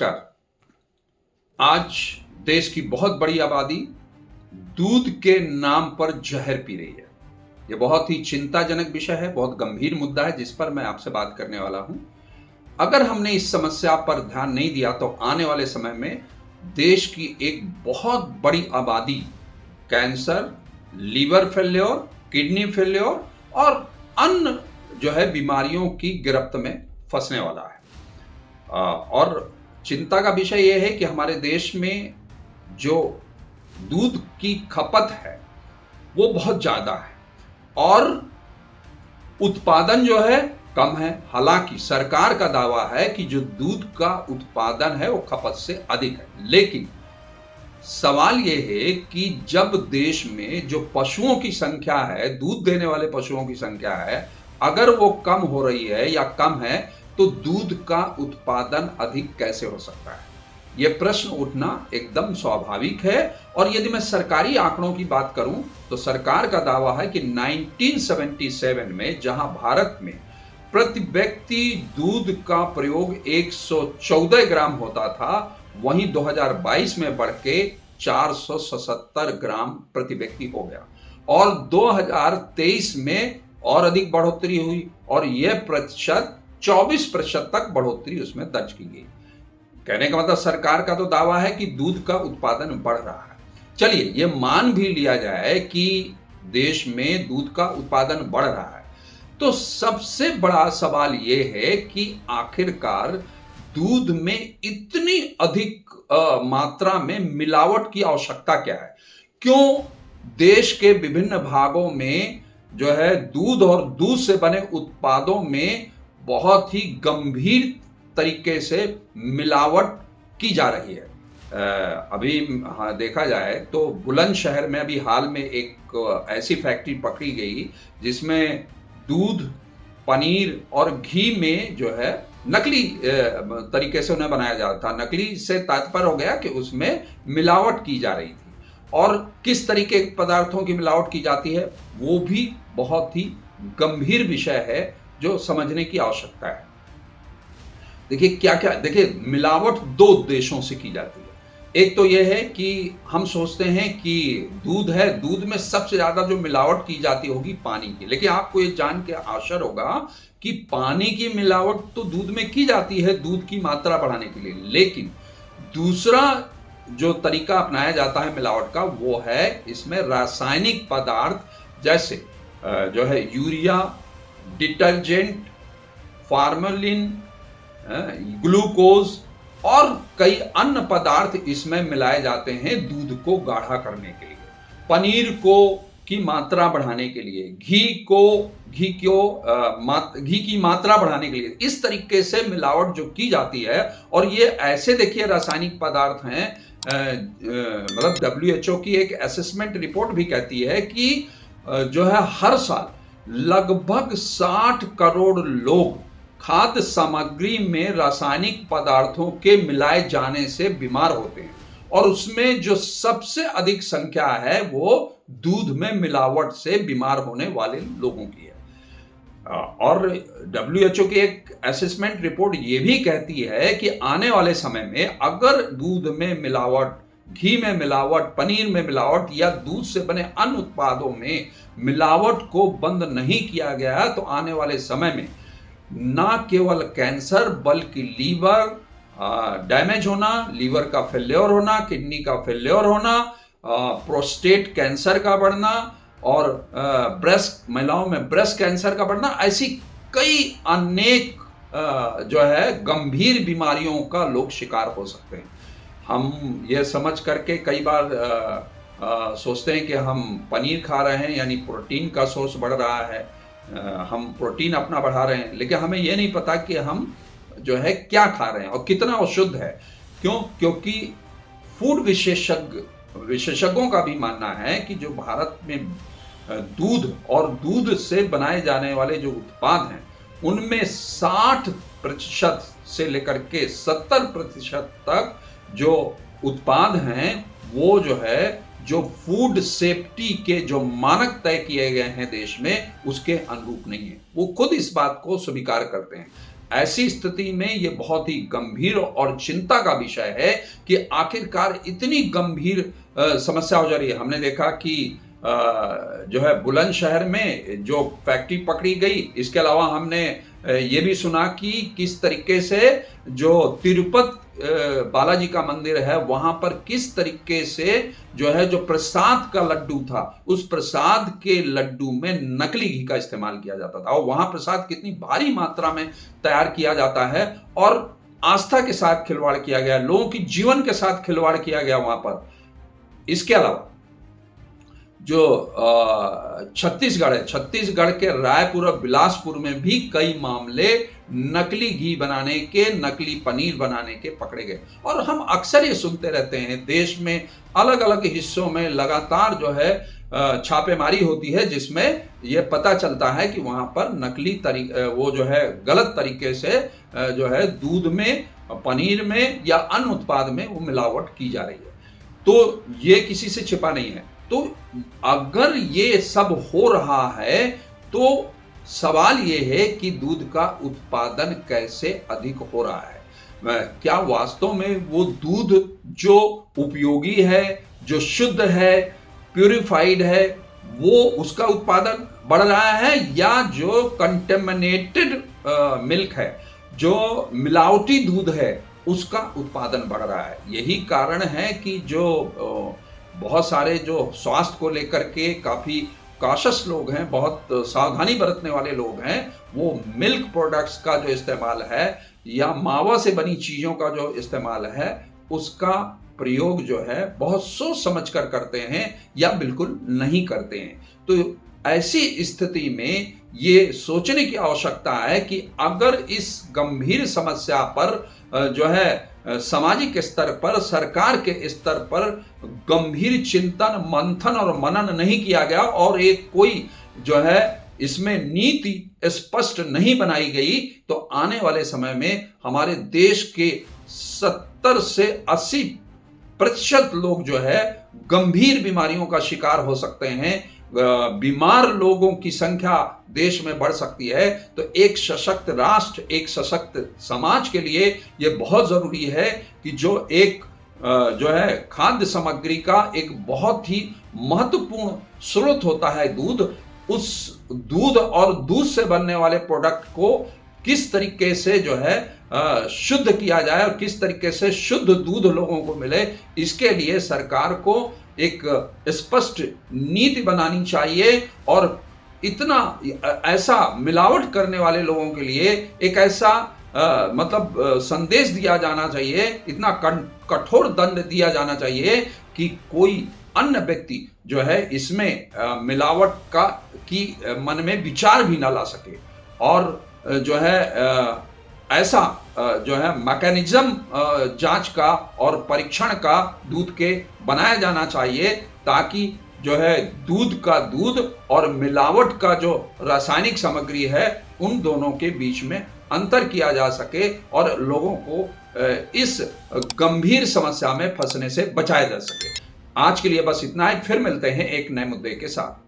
नमस्कार। आज देश की बहुत बड़ी आबादी दूध के नाम पर जहर पी रही है। यह बहुत ही चिंताजनक विषय है, बहुत गंभीर मुद्दा है जिस पर मैं आपसे बात करने वाला हूं। अगर हमने इस समस्या पर ध्यान नहीं दिया तो आने वाले समय में देश की एक बहुत बड़ी आबादी cancer, liver failure, kidney failure और अन्य बीमारियों की गिरफ्त में फंसने वाला है। और चिंता का विषय यह है कि हमारे देश में जो दूध की खपत है वो बहुत ज़्यादा है और उत्पादन कम है। हालांकि सरकार का दावा है कि जो दूध का उत्पादन है वो खपत से अधिक है, लेकिन सवाल ये है कि जब देश में जो पशुओं की संख्या है, दूध देने वाले पशुओं की संख्या है, अगर वो कम हो रही है या कम है तो दूध का उत्पादन अधिक कैसे हो सकता है? यह प्रश्न उठना एकदम स्वाभाविक है। और यदि मैं सरकारी आंकड़ों की बात करूं तो सरकार का दावा है कि 1977 में जहां भारत में प्रति व्यक्ति दूध का प्रयोग 114 ग्राम होता था, वहीं 2022 में बढ़ के 477 ग्राम प्रति व्यक्ति हो गया और 2023 में और अधिक बढ़ोतरी हुई और यह प्रतिशत 24% तक बढ़ोतरी उसमें दर्ज की गई। कहने का मतलब सरकार का तो दावा है कि दूध का उत्पादन बढ़ रहा है। चलिए यह मान भी लिया जाए कि देश में दूध का उत्पादन बढ़ रहा है, तो सबसे बड़ा सवाल यह है कि आखिरकार दूध में इतनी अधिक मात्रा में मिलावट की आवश्यकता क्या है? क्यों देश के विभिन्न भागों में दूध और दूध से बने उत्पादों में बहुत ही गंभीर तरीके से मिलावट की जा रही है? अभी देखा जाए तो बुलंदशहर में अभी हाल में एक ऐसी फैक्ट्री पकड़ी गई जिसमें दूध, पनीर और घी में नकली तरीके से उन्हें बनाया जाता था। नकली से तात्पर्य हो गया कि उसमें मिलावट की जा रही थी और किस तरीके के पदार्थों की मिलावट की जाती है वो भी बहुत ही गंभीर विषय है जो समझने की आवश्यकता है। देखिए मिलावट दो उद्देश्यों से की जाती है। एक तो यह है कि हम सोचते हैं कि दूध है, दूध में सबसे ज्यादा जो मिलावट की जाती होगी पानी की, लेकिन आपको ये जान के आश्चर्य होगा कि पानी की मिलावट तो दूध में की जाती है दूध की मात्रा बढ़ाने के लिए, लेकिन दूसरा जो तरीका अपनाया जाता है मिलावट का वो है इसमें रासायनिक पदार्थ जैसे यूरिया, डिटर्जेंट, फार्मेलिन, ग्लूकोज और कई अन्य पदार्थ इसमें मिलाए जाते हैं दूध को गाढ़ा करने के लिए, पनीर की मात्रा बढ़ाने के लिए, घी की मात्रा बढ़ाने के लिए। इस तरीके से मिलावट जो की जाती है और ये ऐसे देखिए रासायनिक पदार्थ हैं, मतलब WHO की एक असेसमेंट रिपोर्ट भी कहती है कि हर साल लगभग 60 करोड़ लोग खाद्य सामग्री में रासायनिक पदार्थों के मिलाए जाने से बीमार होते हैं और उसमें जो सबसे अधिक संख्या है वो दूध में मिलावट से बीमार होने वाले लोगों की है। और WHO की एक असेसमेंट रिपोर्ट ये भी कहती है कि आने वाले समय में अगर दूध में मिलावट, घी में मिलावट, पनीर में मिलावट या दूध से बने अन्य उत्पादों में मिलावट को बंद नहीं किया गया तो आने वाले समय में ना केवल कैंसर बल्कि लीवर डैमेज होना, लीवर का फेल्योर होना, किडनी का फेल्योर होना, प्रोस्टेट कैंसर का बढ़ना और महिलाओं में ब्रेस्ट कैंसर का बढ़ना, ऐसी कई अनेक गंभीर बीमारियों का लोग शिकार हो सकते हैं। हम ये समझ करके कई बार सोचते हैं कि हम पनीर खा रहे हैं यानी प्रोटीन का सोर्स बढ़ रहा है, हम प्रोटीन अपना बढ़ा रहे हैं, लेकिन हमें यह नहीं पता कि हम क्या खा रहे हैं और कितना अशुद्ध है। क्योंकि फूड विशेषज्ञों का भी मानना है कि जो भारत में दूध और दूध से बनाए जाने वाले जो उत्पाद हैं उनमें 60% से लेकर के 70% तक जो उत्पाद हैं वो जो फूड सेफ्टी के जो मानक तय किए गए हैं देश में उसके अनुरूप नहीं है। वो खुद इस बात को स्वीकार करते हैं। ऐसी स्थिति में ये बहुत ही गंभीर और चिंता का विषय है कि आखिरकार इतनी गंभीर समस्या हो जा रही है। हमने देखा कि जो है बुलंदशहर में जो फैक्ट्री पकड़ी गई, इसके अलावा हमने ये भी सुना कि किस तरीके से जो तिरुपति बालाजी का मंदिर है वहां पर किस तरीके से जो है जो प्रसाद का लड्डू था, उस प्रसाद के लड्डू में नकली घी का इस्तेमाल किया जाता था और वहां प्रसाद कितनी भारी मात्रा में तैयार किया जाता है और आस्था के साथ खिलवाड़ किया गया, लोगों की जीवन के साथ खिलवाड़ किया गया वहां पर। इसके अलावा जो छत्तीसगढ़ है, छत्तीसगढ़ के रायपुर और बिलासपुर में भी कई मामले नकली घी बनाने के, नकली पनीर बनाने के पकड़े गए। और हम अक्सर ये सुनते रहते हैं, देश में अलग अलग हिस्सों में लगातार जो है छापेमारी होती है जिसमें ये पता चलता है कि वहां पर नकली वो जो है गलत तरीके से जो है दूध में, पनीर में या अन्य उत्पाद में वो मिलावट की जा रही है। तो ये किसी से छिपा नहीं है। तो अगर ये सब हो रहा है तो सवाल ये है कि दूध का उत्पादन कैसे अधिक हो रहा है। क्या वास्तव में वो दूध जो उपयोगी है, जो शुद्ध है, प्यूरिफाइड है, वो उसका उत्पादन बढ़ रहा है या जो कंटेमिनेटेड मिल्क है, जो मिलावटी दूध है, उसका उत्पादन बढ़ रहा है। यही कारण है कि जो बहुत सारे जो स्वास्थ्य को लेकर के काफ़ी कॉशियस लोग हैं, बहुत सावधानी बरतने वाले लोग हैं, वो मिल्क प्रोडक्ट्स का जो इस्तेमाल है या मावा से बनी चीज़ों का जो इस्तेमाल है, उसका प्रयोग जो है बहुत सोच समझ कर करते हैं या बिल्कुल नहीं करते हैं। तो ऐसी स्थिति में ये सोचने की आवश्यकता है कि अगर इस गंभीर समस्या पर जो है सामाजिक स्तर पर, सरकार के स्तर पर गंभीर चिंतन, मंथन और मनन नहीं किया गया और एक कोई जो है इसमें नीति स्पष्ट नहीं बनाई गई, तो आने वाले समय में हमारे देश के 70 से 80% लोग जो है गंभीर बीमारियों का शिकार हो सकते हैं। बीमार लोगों की संख्या देश में बढ़ सकती है। तो एक सशक्त राष्ट्र, एक सशक्त समाज के लिए यह बहुत जरूरी है कि जो एक जो है खाद्य सामग्री का एक बहुत ही महत्वपूर्ण स्रोत होता है दूध, उस दूध और दूध से बनने वाले प्रोडक्ट को किस तरीके से जो है शुद्ध किया जाए और किस तरीके से शुद्ध दूध लोगों को मिले, इसके लिए सरकार को एक स्पष्ट नीति बनानी चाहिए और इतना ऐसा मिलावट करने वाले लोगों के लिए एक ऐसा संदेश दिया जाना चाहिए, इतना कठोर दंड दिया जाना चाहिए कि कोई अन्य व्यक्ति जो है इसमें मिलावट की मन में विचार भी ना ला सके। और जो है ऐसा जो है मैकेनिज्म जांच का और परीक्षण का दूध के बनाया जाना चाहिए ताकि जो है दूध का दूध और मिलावट का जो रासायनिक सामग्री है उन दोनों के बीच में अंतर किया जा सके और लोगों को इस गंभीर समस्या में फंसने से बचाया जा सके। आज के लिए बस इतना ही, फिर मिलते हैं एक नए मुद्दे के साथ।